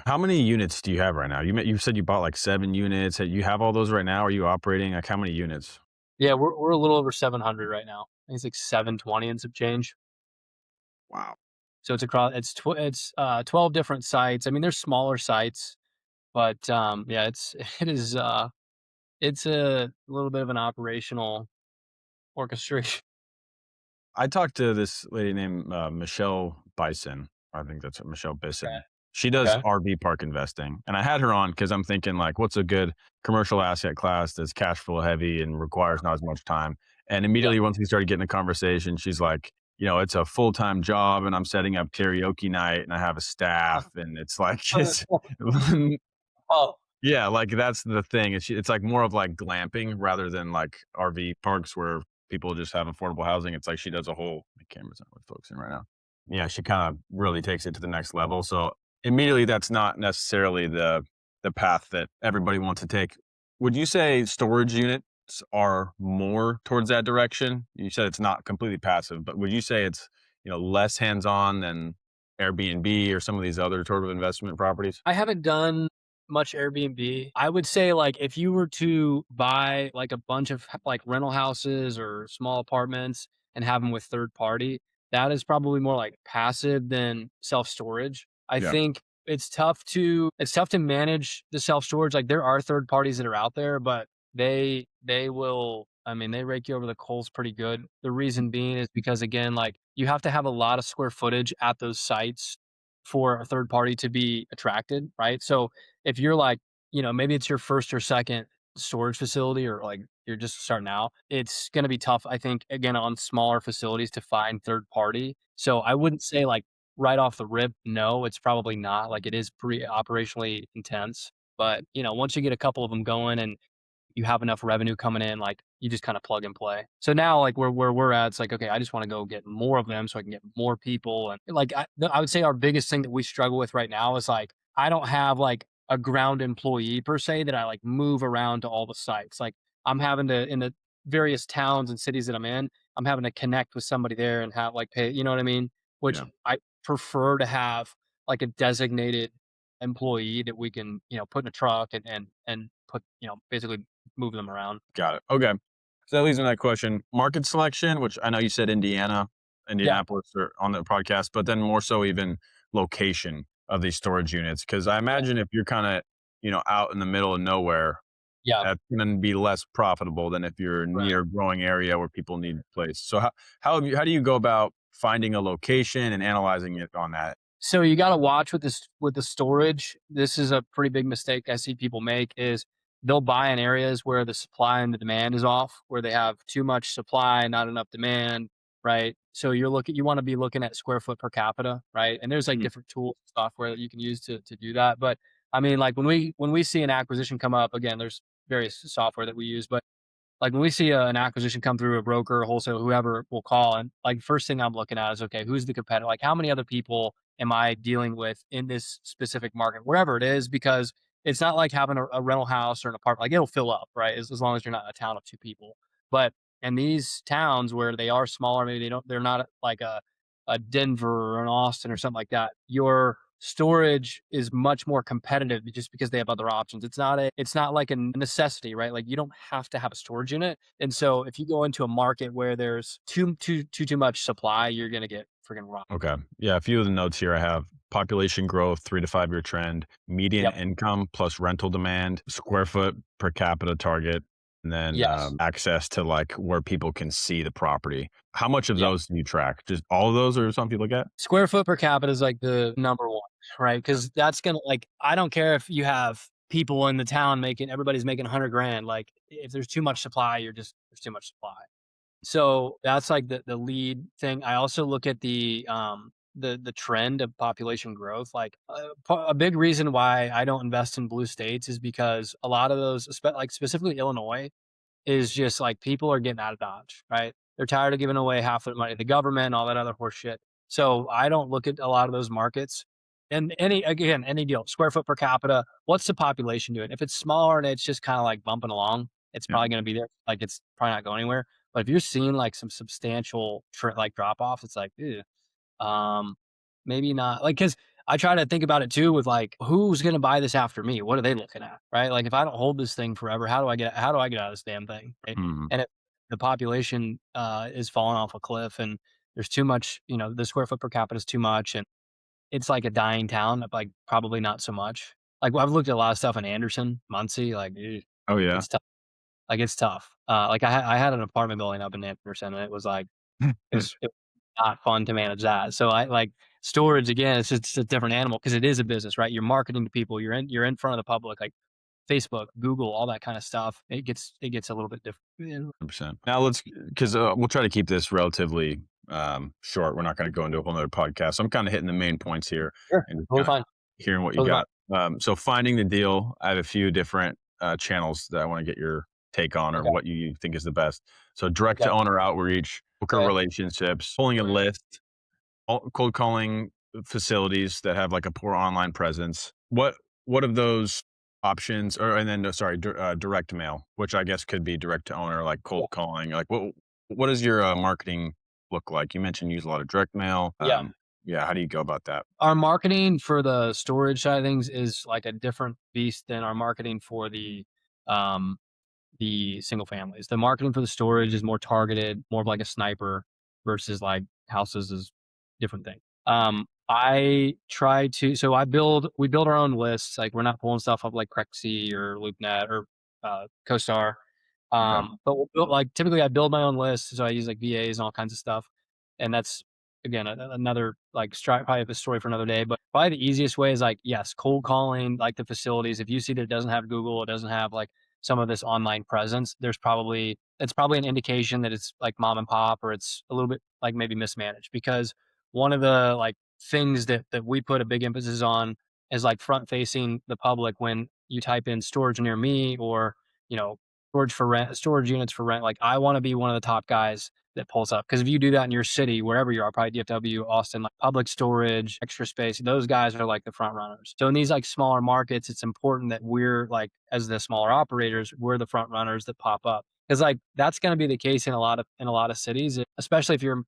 How many units do you have right now? You said you bought like 7 units. You have all those right now? Are you operating? Like, how many units? Yeah, we're a little over 700 right now. I think it's like 720 and some change. Wow. So it's 12 different sites. I mean, there's smaller sites, but yeah, it's a little bit of an operational orchestration. I talked to this lady named, Michelle Bison. I think that's Michelle Okay. Bison. She does Okay. RV park investing, and I had her on because 'cause I'm thinking, like, what's a good commercial asset class that's cash flow heavy and requires not as much time? And Yeah. immediately once we started getting the conversation, she's like, "It's a full-time job, and I'm setting up karaoke night, and I have a staff," and it's like, it's Oh, yeah, like, that's the thing. It's like more of like glamping rather than like RV parks where people just have affordable housing. It's like she does a whole my camera's not really focusing right now. Yeah, she kinda really takes it to the next level, so immediately that's not necessarily the path that everybody wants to take. Would you say storage units are more towards that direction? You said it's not completely passive, but would you say it's, less hands-on than Airbnb or some of these other sort of investment properties? I haven't done much Airbnb. I would say, like, if you were to buy, like, a bunch of, like, rental houses or small apartments and have them with third party, that is probably more, like, passive than self-storage. I Yeah, think it's tough to manage the self-storage, like, there are third parties that are out there, but they will I mean, they rake you over the coals pretty good. The reason being is because, again, like, you have to have a lot of square footage at those sites for a third party to be attracted, right? So if you're like, maybe it's your first or second storage facility or like you're just starting out, it's going to be tough, I think, again, on smaller facilities to find third party. So I wouldn't say like right off the rip, no, it's probably not. Like it is pretty operationally intense. But, once you get a couple of them going and you have enough revenue coming in, like you just kind of plug and play. So now, like where we're at, it's like, okay, I just want to go get more of them so I can get more people. And like, I would say our biggest thing that we struggle with right now is like, I don't have like a ground employee per se that I like move around to all the sites. Like I'm having to, in the various towns and cities that I'm in, I'm having to connect with somebody there and have like pay, you know what I mean? Which yeah. I prefer to have like a designated employee that we can, put in a truck and put, basically move them around. Got it. Okay. So that leads to that question. Market selection, which I know you said Yeah, Indianapolis are on the podcast, but then more so even location of these storage units. Cause I yeah, imagine if you're kind of, out in the middle of nowhere, yeah, that's going to be less profitable than if you're right. near a growing area where people need a place. So how do you go about finding a location and analyzing it on that? So you gotta watch with the storage. This is a pretty big mistake I see people make is they'll buy in areas where the supply and the demand is off, where they have too much supply, not enough demand, right? So you wanna be looking at square foot per capita, right? And there's like Mm, different tools, software that you can use to do that. But I mean, like when we see an acquisition come up, again, there's various software that we use, but like when we see an acquisition come through a broker, wholesale, whoever will call, and like first thing I'm looking at is okay, who's the competitor? Like how many other people am I dealing with in this specific market, wherever it is? Because it's not like having a rental house or an apartment; like it'll fill up, right? As long as you're not in a town of two people. But in these towns where they are smaller, maybe they're not like a Denver or an Austin or something like that. Your storage is much more competitive just because they have other options. It's not like a necessity, right? Like you don't have to have a storage unit. And so if you go into a market where there's too much supply, you're gonna get freaking robbed. okay. Yeah. A few of the notes here I have population growth, 3 to 5 year trend, median Yep. income plus rental demand, square foot per capita target, and then Yes. access to like where people can see the property. How much of Yeah. those do you track? Just all of those or something you look at? Square foot per capita is like the number one, right? Because that's gonna like I don't care if you have people in the town making everybody's making 100 grand. Like if there's too much supply, there's too much supply. So that's like the lead thing. I also look at the trend of population growth. Like a big reason why I don't invest in blue states is because a lot of those, like specifically Illinois, is just like people are getting out of Dodge, right? They're tired of giving away half their money to the government, all that other horse shit. So I don't look at a lot of those markets. And any deal, square foot per capita, what's the population doing? If it's smaller and it's just kind of like bumping along, it's Yeah. probably going to be there. Like it's probably not going anywhere. But if you're seeing like some substantial like drop off, it's like, ew, um, maybe not. Like, because I try to think about it too with like, who's gonna buy this after me? What are they looking at? Right? Like if I don't hold this thing forever, how do I get out of this damn thing? Right? Mhm. And if the population is falling off a cliff and there's too much, the square foot per capita is too much and it's like a dying town, like probably not so much. Like I've looked at a lot of stuff in Anderson, Muncie, like Oh, yeah. it's tough. Like it's tough. Like I had an apartment building up in Anderson and it was like it was not fun to manage that. So I like storage again, it's just a different animal because it is a business, right? You're marketing to people, you're in front of the public, like Facebook, Google, all that kind of stuff. It gets a little bit different. Yeah. 100%. Now because we'll try to keep this relatively short. We're not going to go into a whole nother podcast. So I'm kind of hitting the main points here Sure. and just Totally kind of fine. hearing what you Totally fine. got. So finding the deal, I have a few different channels that I want to get your take on or Okay. what you think is the best. So direct Okay. to owner outreach, broker Okay. relationships, pulling a Okay. list, cold calling facilities that have like a poor online presence. What of those options, or and then sorry, direct mail, which I guess could be direct to owner, like cold Yeah. calling. Like what does your marketing look like? You mentioned you use a lot of direct mail. Yeah. Yeah, how do you go about that? Our marketing for the storage side of things is like a different beast than our marketing for um the single families. The marketing for the storage is more targeted, more of like a sniper versus like houses is different thing. I try to so we build our own lists. Like we're not pulling stuff up like Crexy or LoopNet or CoStar. Okay. But we'll build like typically I build my own list, so I use like VAs and all kinds of stuff. And that's again another like probably a story for another day. But probably the easiest way is like yes, cold calling like the facilities. If you see that it doesn't have Google, it doesn't have like some of this online presence, it's probably an indication that it's like mom and pop or it's a little bit like maybe mismanaged because one of the like things that we put a big emphasis on is like front facing the public when you type in storage near me or you know storage for rent storage units for rent. Like I want to be one of the top guys that pulls up because if you do that in your city wherever you are, probably DFW, Austin, like public storage, extra space, those guys are like the front runners. So in these like smaller markets, it's important that we're like as the smaller operators, we're the front runners that pop up because like that's going to be the case in a lot of cities, especially if you're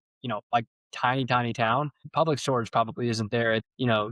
like tiny town. Public storage probably isn't there at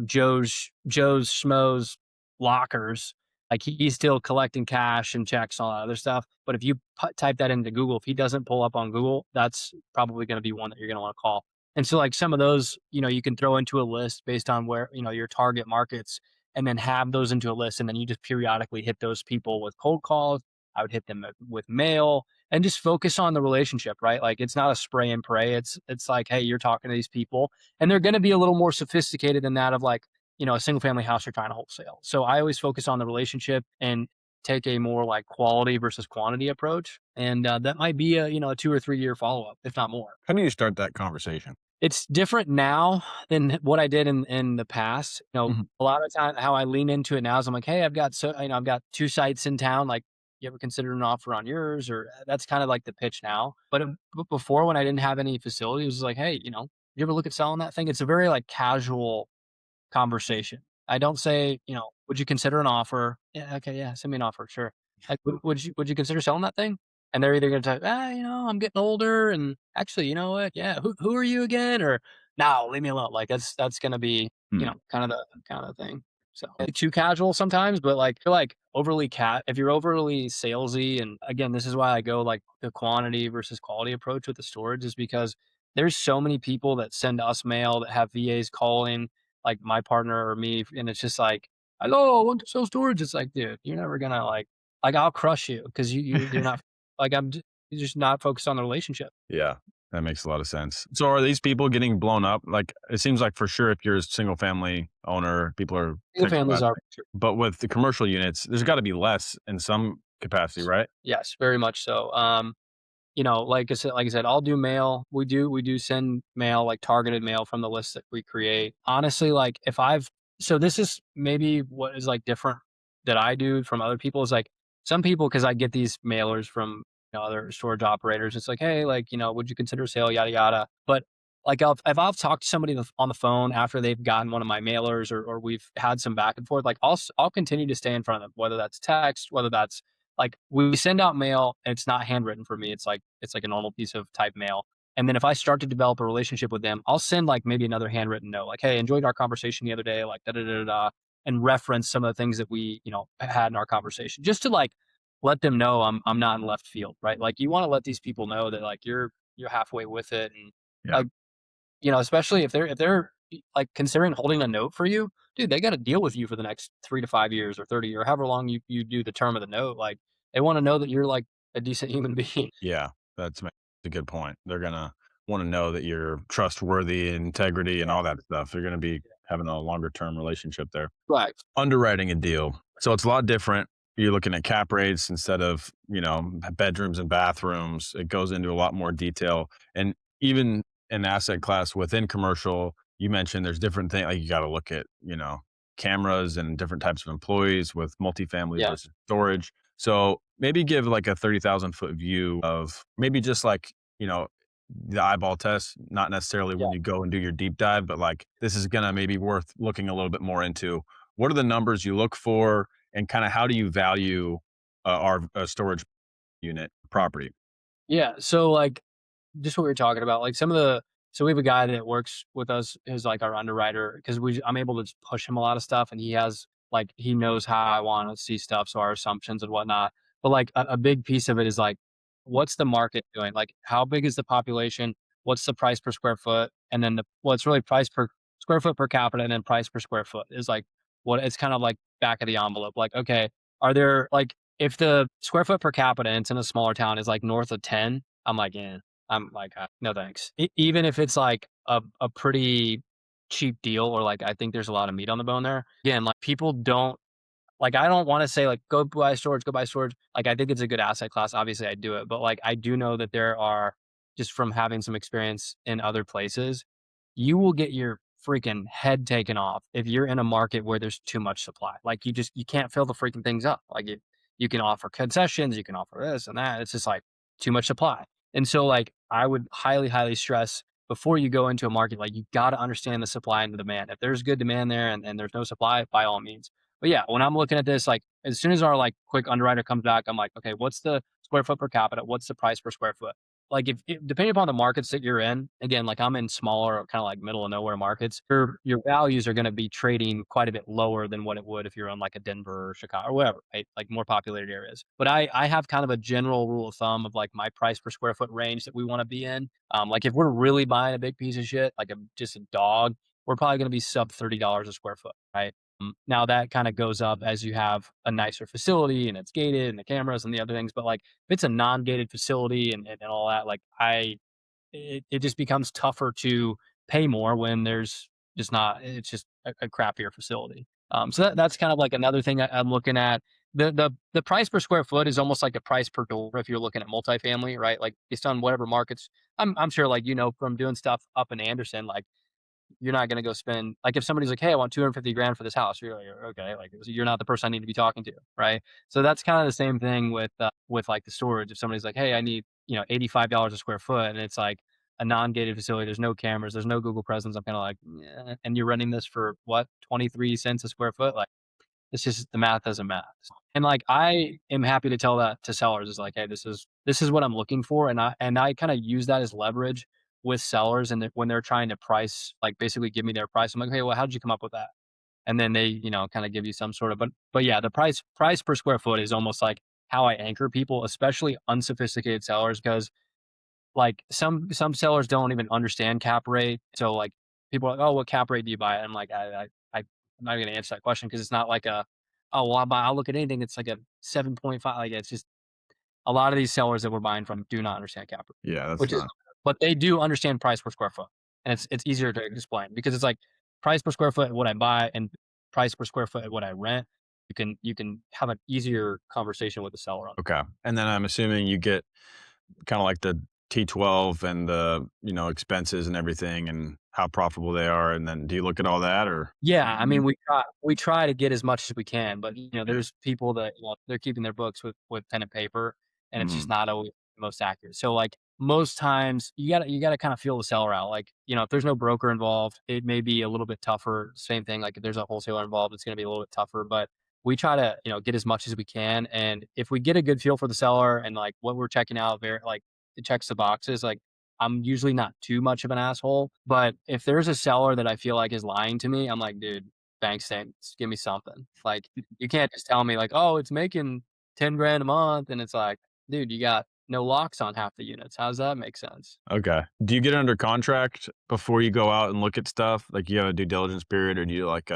Joe's Schmo's lockers. Like he's still collecting cash and checks and all that other stuff. But if you type that into Google, if he doesn't pull up on Google, that's probably going to be one that you're going to want to call. And so like some of those, you can throw into a list based on where, your target markets and then have those into a list. And then you just periodically hit those people with cold calls. I would hit them with mail and just focus on the relationship, right? Like it's not a spray and pray. It's like, hey, you're talking to these people and they're going to be a little more sophisticated than that of like, a single family house you're trying to wholesale. So I always focus on the relationship and take a more like quality versus quantity approach. And that might be a 2 or 3 year follow up, if not more. How do you start that conversation? It's different now than what I did in the past. Mhm. A lot of time how I lean into it now is I'm like, hey, I've got 2 sites in town. Like, you ever consider an offer on yours? Or that's kind of like the pitch now. But before when I didn't have any facilities, it was like, hey, you ever look at selling that thing? It's a very like casual conversation. I don't say, "Would you consider an offer?" "Yeah, okay, yeah, send me an offer, sure." Like, "Would you consider selling that thing?" And they're either gonna tell you, I'm getting older, and actually, you know what? Yeah, who are you again?" Or, "No, leave me alone." Like, that's gonna be, Hmm. kind of the thing. So, too casual sometimes, but, like, I feel like if you're overly salesy and, again, this is why I go, like, the quantity versus quality approach with the storage is because there's so many people that send us mail that have VAs calling like my partner or me, and it's just like, "Hello, I want to sell storage." It's like, dude, you're never gonna like I'll crush you because you're not like you're just not focused on the relationship. Yeah, that makes a lot of sense. So are these people getting blown up? Like, it seems like for sure if you're a single family owner, people are Single tickled families about are it. sure. But with the commercial units, there's gotta be less in some capacity, right? Yes, very much so. Like I said, I'll do mail. We do send mail, like targeted mail from the list that we create. Honestly, like if I've so this is maybe what is like different that I do from other people is like some people because I get these mailers from other storage operators. It's like, hey, like would you consider sale, yada yada. But like if I've talked to somebody on the phone after they've gotten one of my mailers or we've had some back and forth, like I'll continue to stay in front of them, whether that's text, whether that's like we send out mail and it's not handwritten for me. It's like a normal piece of type mail. And then if I start to develop a relationship with them, I'll send like maybe another handwritten note, like, "Hey, enjoyed our conversation the other day," like da da da da, da, and reference some of the things that we, had in our conversation, just to like let them know I'm not in left field, right? Like you want to let these people know that like you're halfway with it, and Yeah. like especially if they're like considering holding a note for you, dude, they got to deal with you for the next 3 to 5 years or 30 or however long you do the term of the note. Like they want to know that you're like a decent human being. Yeah, a good point. They're gonna wanna know that you're trustworthy, integrity, and Yeah. all that stuff. They're gonna be having a longer term relationship there. Right. Underwriting a deal. So it's a lot different. You're looking at cap rates instead of, bedrooms and bathrooms. It goes into a lot more detail. And even an asset class within commercial, you mentioned there's different things like you got to look at, cameras and different types of employees with multifamily Yeah. versus storage. So maybe give like a 30,000 foot view of maybe just like, the eyeball test, not necessarily Yeah. when you go and do your deep dive, but like this is going to maybe worth looking a little bit more into. What are the numbers you look for, and kind of how do you value our storage unit property? Yeah. So like just what we were talking about, like some of the so we have a guy that works with us who's like our underwriter because I'm able to just push him a lot of stuff, and he has like he knows how I want to see stuff, so our assumptions and whatnot. But like a big piece of it is like, what's the market doing? Like, how big is the population? What's the price per square foot? And then what's really price per square foot per capita, and then price per square foot is like what it's kind of like back of the envelope. Like, okay, are there like if the square foot per capita and it's in a smaller town is like north of 10, I'm like, yeah. I'm like, no thanks. Even if it's like a pretty cheap deal, or like I think there's a lot of meat on the bone there. Again, like people don't like, I don't wanna say, like, "Go buy storage, go buy storage." Like, I think it's a good asset class, obviously, I do it, but, like, I do know that there are just from having some experience in other places, you will get your freaking head taken off if you're in a market where there's too much supply. Like, you can't fill the freaking things up. Like, you can offer concessions, you can offer this and that, it's just, like, too much supply. And so, like, I would highly, highly stress before you go into a market, like, you gotta understand the supply and the demand. If there's good demand there and there's no supply, by all means. But yeah, when I'm looking at this, like as soon as our like quick underwriter comes back, I'm like, okay, what's the square foot per capita? What's the price per square foot? Like if depending upon the markets that you're in, again, like I'm in smaller, kind of like middle of nowhere markets, your values are going to be trading quite a bit lower than what it would if you're on like a Denver or Chicago or whatever, right? Like more populated areas. But I have kind of a general rule of thumb of like my price per square foot range that we want to be in. Like if we're really buying a big piece of shit, like just a dog, we're probably going to be sub $30 a square foot, right? Now that kind of goes up as you have a nicer facility and it's gated and the cameras and the other things. But like if it's a non-gated facility and all that, like it just becomes tougher to pay more when there's just not it's just a crappier facility. So that's kind of like another thing I'm looking at. The price per square foot is almost like the price per door if you're looking at multifamily, right? Like based on whatever markets. I'm sure like from doing stuff up in Anderson, like you're not gonna go spend like, if somebody's like, "Hey, I want 250 grand for this house," you're like, "Okay," like, you're not the person I need to be talking to, right? So that's kinda the same thing with, like, the storage. If somebody's like, "Hey, I need, $85 a square foot," and it's like a non-gated facility, there's no cameras, there's no Google presence, I'm kinda like, "Yeah," and you're renting this for what, 23 cents a square foot? Like, it's just the math doesn't math. And, like, I am happy to tell that to sellers is like, "Hey, this is what I'm looking for," and I kinda use that as leverage with sellers, and when they're trying to price like, basically give me their price, I'm like, "Hey, well, how'd you come up with that?" And then they, kinda give you some sort of but yeah, the price per square foot is almost like how I anchor people, especially unsophisticated sellers, because like, some sellers don't even understand cap rate. So, like, people are like, "Oh, what cap rate do you buy at?" I'm like, I'm not even gonna answer that question because it's not like "Oh, well, I'll look at anything." It's like a 7.5, like, it's just a lot of these sellers that we're buying from do not understand cap rate, Yeah, that's which is not but they do understand price per square foot, and it's easier to explain because it's like price per square foot at what I buy and price per square foot at what I rent. You can have an easier conversation with the seller on. okay. And then I'm assuming you get kind of like the T12 and the, expenses and everything and how profitable they are. And then do you look at all that or? Yeah, I mean, we try to get as much as we can, but, Yeah. there's people that, they're keeping their books with pen and paper, and it's just Mhm. not always the most accurate. So, like, most times, you gotta kinda feel the seller out, like, if there's no broker involved, it may be a little bit tougher. Same thing, like, if there's a wholesaler involved, it's gonna be a little bit tougher, but we try to, get as much as we can, and if we get a good feel for the seller and, like, what we're checking out, like, it checks the boxes, like, I'm usually not too much of an asshole, but if there's a seller that I feel like is lying to me, I'm like, dude, bank statements, give me something. Like, you can't just tell me like, oh, it's making 10 grand a month, and it's like, dude, you got no locks on half the units. How does that make sense? Okay. Do you get under contract before you go out and look at stuff? Like, you have a due diligence period, or do you, like,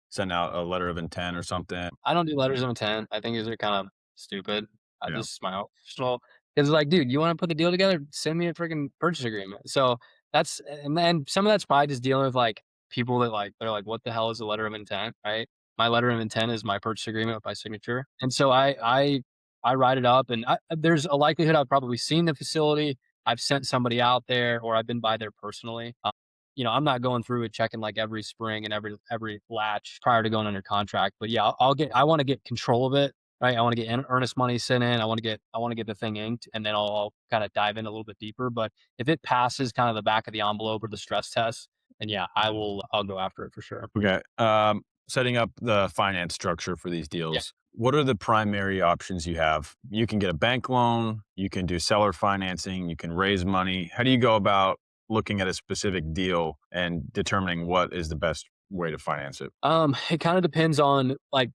send out a letter of intent or something? I don't do letters of intent. I think these are kind of stupid. Yeah. This is my own personal. It's like, dude, you want to put the deal together? Send me a freaking purchase agreement. So that's, and then some of that's probably just dealing with like people that like they're like, what the hell is a letter of intent, right? My letter of intent is my purchase agreement with my signature, and so I write it up, and there's a likelihood I've probably seen the facility. I've sent somebody out there, or I've been by there personally. I'm not going through and checking like every spring and every latch prior to going under contract. But yeah, I want to get control of it, right? I want to get earnest money sent in. I want to get the thing inked, and then I'll kind of dive in a little bit deeper. But if it passes kind of the back of the envelope or the stress test, then yeah, I'll go after it for sure. Okay. Setting up the finance structure for these Yeah. deals. What are the primary options you have? You can get a bank loan, you can do seller financing, you can raise money. How do you go about looking at a specific deal and determining what is the best way to finance it? It kind of depends on like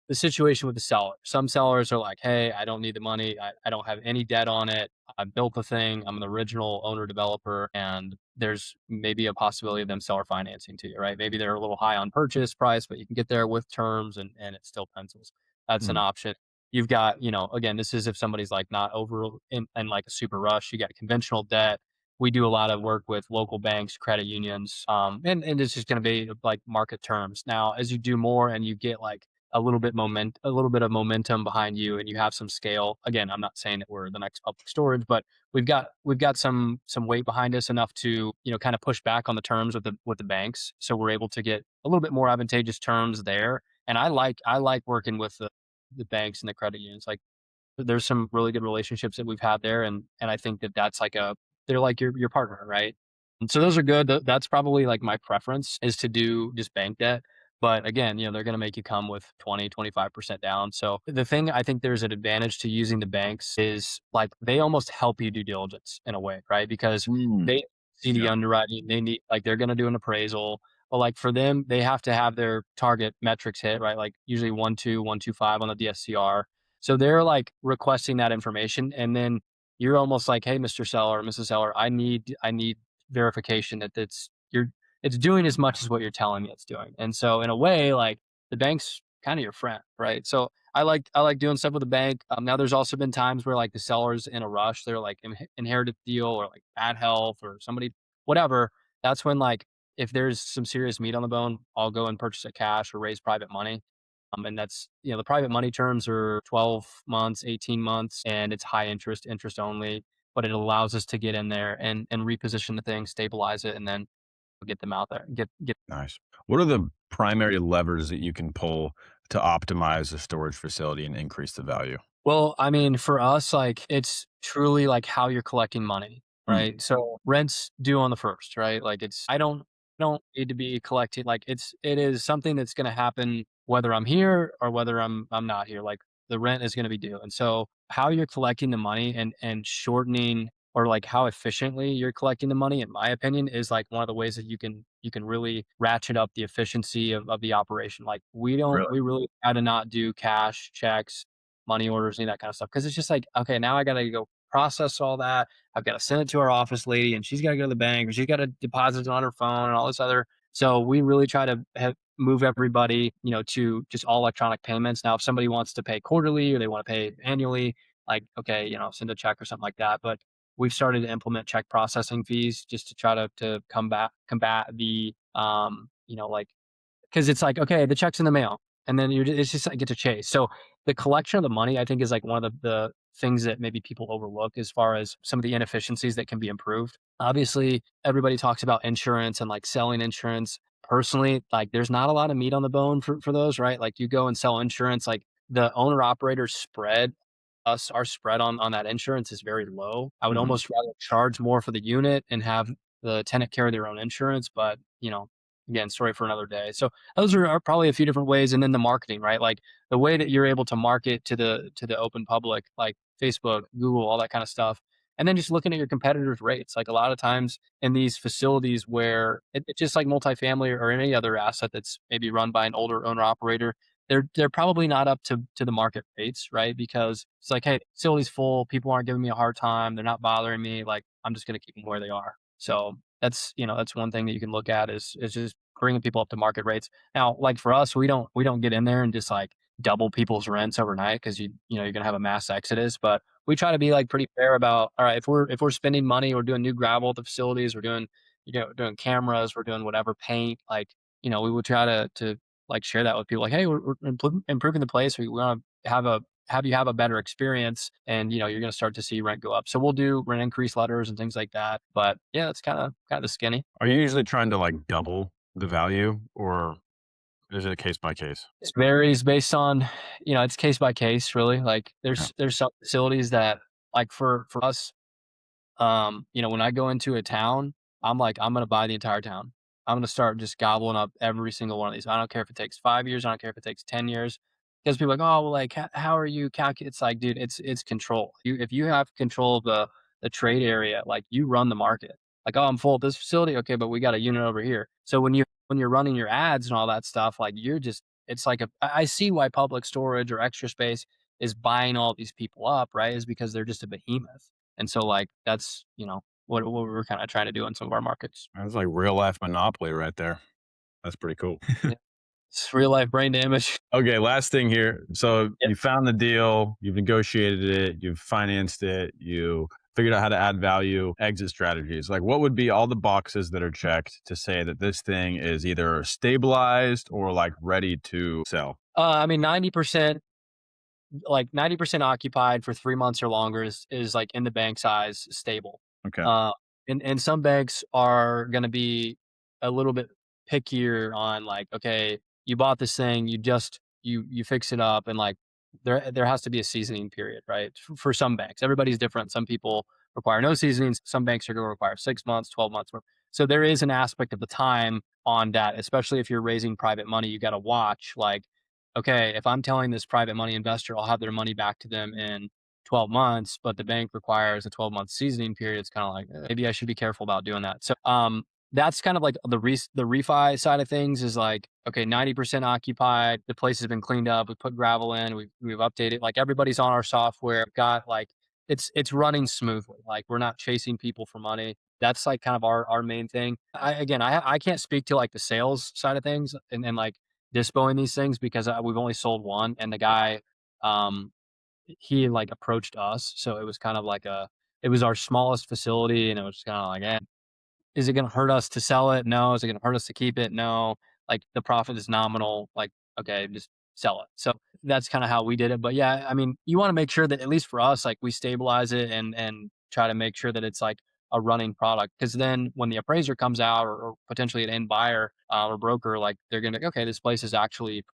the situation with the seller. Some sellers are like, "Hey, I don't need the money. I don't have any debt on it. I built the thing. I'm an original owner developer, and there's maybe a possibility of them seller financing to you, right? Maybe they're a little high on purchase price, but you can get there with terms, and it still pencils. That's an Mhm. option. You've got, again, this is if somebody's like not over in like a super rush. You got conventional debt. We do a lot of work with local banks, credit unions, and it's just going to be like market terms. Now, as you do more and you get like a little bit of momentum behind you and you have some scale. Again, I'm not saying that we're the next public storage, but we've got some weight behind us enough to, kind of push back on the terms with the banks. So we're able to get a little bit more advantageous terms there. And I like working with the banks and the credit unions. Like there's some really good relationships that we've had there, and I think that that's like they're like your partner, right? And so those are good. That's probably like my preference is to do just bank debt. But again, they're going to make you come with 20-25% down. So the thing I think there's an advantage to using the banks is like they almost help you due diligence in a way, right? Because Mm, they see the yeah, underwriting, they need like they're going to do an appraisal. But like for them, they have to have their target metrics hit, right? Like usually 1.2, 1.25 on the DSCR, so they're like requesting that information, and then you're almost like, "Hey, Mr. Seller, Mrs. Seller, I need verification that it's doing as much as what you're telling me it's doing." And so in a way, like the bank's kind of your friend, right? So I like doing stuff with the bank. Now there's also been times where like the seller's in a rush, they're like inherited deal or like bad health or somebody, whatever. That's when like if there's some serious meat on the bone, I'll go and purchase it cash or raise private money. And that's, the private money terms are 12 months, 18 months, and it's high interest, interest only, but it allows us to get in there and reposition the thing, stabilize it, and then get them out there. Get nice. What are the primary levers that you can pull to optimize a storage facility and increase the value? Well, I mean, for us, like it's truly like how you're collecting money, Mm, right? So rent's due on the first, right? Like I don't need to be collecting like it is something that's gonna happen whether I'm here or whether I'm not here. Like the rent is gonna be due. And so how you're collecting the money and shortening or like how efficiently you're collecting the money, in my opinion, is like one of the ways that you can really ratchet up the efficiency of the operation. Like really? we really try to not do cash checks, money orders, any of that kind of stuff. Cause it's just like, okay, now I gotta go process all that. I've got to send it to our office lady and she's got to go to the bank or she's got to deposit it on her phone and all this other. So we really try to move everybody, to just all electronic payments. Now, if somebody wants to pay quarterly or they want to pay annually, like, okay, send a check or something like that. But we've started to implement check processing fees just to try to combat the, like 'cause it's like, okay, the check's in the mail, and then it's just like get to chase. So, the collection of the money, I think, is like one of the things that maybe people overlook as far as some of the inefficiencies that can be improved. Obviously, everybody talks about insurance and, like, selling insurance. Personally, like, there's not a lot of meat on the bone for those, right? Like, you go and sell insurance, like, the owner-operator spread, our spread on that insurance is very low. I would Mhm. almost rather charge more for the unit and have the tenant carry their own insurance, but, again, story for another day. So those are probably a few different ways, and then the marketing, right? Like the way that you're able to market to the open public, like Facebook, Google, all that kind of stuff. And then just looking at your competitors' rates. Like a lot of times in these facilities where it's just like multifamily or any other asset that's maybe run by an older owner operator, they're probably not up to the market rates, right? Because it's like, hey, the facility's full, people aren't giving me a hard time, they're not bothering me, like I'm just gonna keep them where they are. So that's that's one thing that you can look at is just bringing people up to market rates. Now, like for us, we don't get in there and just like double people's rents overnight because you're gonna have a mass exodus. But we try to be like pretty fair about all right, if we're spending money, we're doing new gravel at the facilities, we're doing doing cameras, we're doing whatever paint, like we would try to like share that with people like, hey, we're improving the place. We want to have you have a better experience, and you're going to start to see rent go up. So we'll do rent increase letters and things like that. But yeah, that's kind of the skinny. Are you usually trying to like double the value, or is it a case by case? It varies based on it's case by case really. Like Yeah. there's some facilities that like for us. When I go into a town, I'm like, I'm gonna buy the entire town. I'm gonna start just gobbling up every single one of these. I don't care if it takes 5 years. I don't care if it takes 10 years. Because people are like, oh, well, like, how are you calculating? It's like, dude, it's control. If you have control of the trade area, like you run the market. Like, oh, I'm full of this facility. Okay, but we got a unit over here. So when you're running your ads and all that stuff, like you're just, it's like I see why public storage or extra space is buying all these people up, right? Is because they're just a behemoth. And so, like, that's, what we're kinda trying to do in some of our markets. That's like real life monopoly right there. That's pretty cool. Yeah. It's real life brain damage. Okay, last thing here. So Yep. you found the deal, you've negotiated it, you've financed it, you figured out how to add value, exit strategies. Like, what would be all the boxes that are checked to say that this thing is either stabilized or like ready to sell? I mean, 90% occupied for 3 months or longer is, like, in the bank's eyes, stable. Okay. Uh, and some banks are gonna be a little bit pickier on, like, okay, you bought this thing, you fix it up, and, like, there has to be a seasoning period, right? For some banks. Everybody's different. Some people require no seasonings, some banks are gonna require 6 months, 12 months. So there is an aspect of the time on that, especially if you're raising private money, you gotta watch, like, okay, if I'm telling this private money investor I'll have their money back to them in 12 months, but the bank requires a 12-month seasoning period, it's kind of like maybe I should be careful about doing that. So, that's kind of like the refi side of things is like, okay, 90% occupied, the place has been cleaned up, we put gravel in, we've updated, like everybody's on our software, got like it's running smoothly. Like we're not chasing people for money. That's like kind of our main thing. I can't speak to like the sales side of things and like dispoing these things because we've only sold one, and the guy, um, he like approached us, so it was kind of like it was our smallest facility, and it was kind of like, is it gonna hurt us to sell it? No. Is it gonna hurt us to keep it? No. Like, the profit is nominal, like, okay, just sell it. So, that's kinda how we did it, but yeah, I mean, you wanna make sure that at least for us, like, we stabilize it and try to make sure that it's, like, a running product. Because then when the appraiser comes out or potentially an end buyer, or broker, like, they're gonna be, "Okay, this place is actually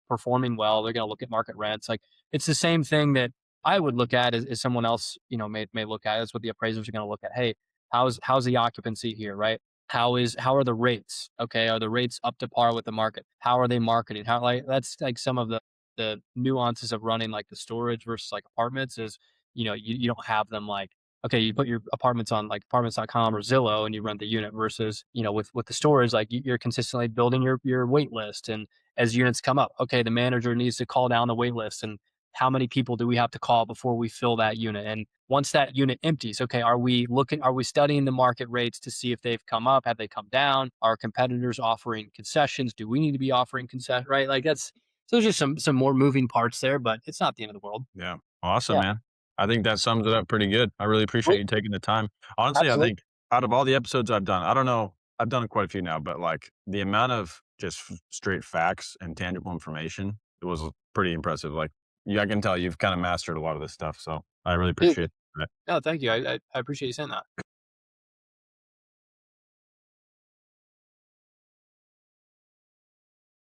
performing well." They're gonna look at market rents, like, it's the same thing that I would look at as someone else, may look at. It's what the appraisers are gonna look at. "Hey, how's the occupancy here, right? How are the rates? Okay, are the rates up to par with the market? How are they marketing? How like that's like some of the nuances of running like the storage versus like apartments is you don't have them like okay, you put your apartments on like apartments.com or Zillow and you rent the unit versus with the storage like you're consistently building your wait list, and as units come up, okay, the manager needs to call down the wait list, and how many people do we have to call before we fill that unit? And once that unit empties, okay, are we studying the market rates to see if they've come up? Have they come down? Are competitors offering concessions? Do we need to be offering concessions? Right? Like so there's just some more moving parts there, but it's not the end of the world. Yeah. Awesome, Yeah. man. I think that sums it up pretty good. I really appreciate Sweet. you taking the time. Honestly, I Absolutely. think out of all the episodes I've done, I don't know, I've done quite a few now, but like the amount of just straight facts and tangible information, it was pretty impressive. Like, yeah, I can tell you've kind of mastered a lot of this stuff. So I really Dude, appreciate that. no, thank you. I appreciate you saying that.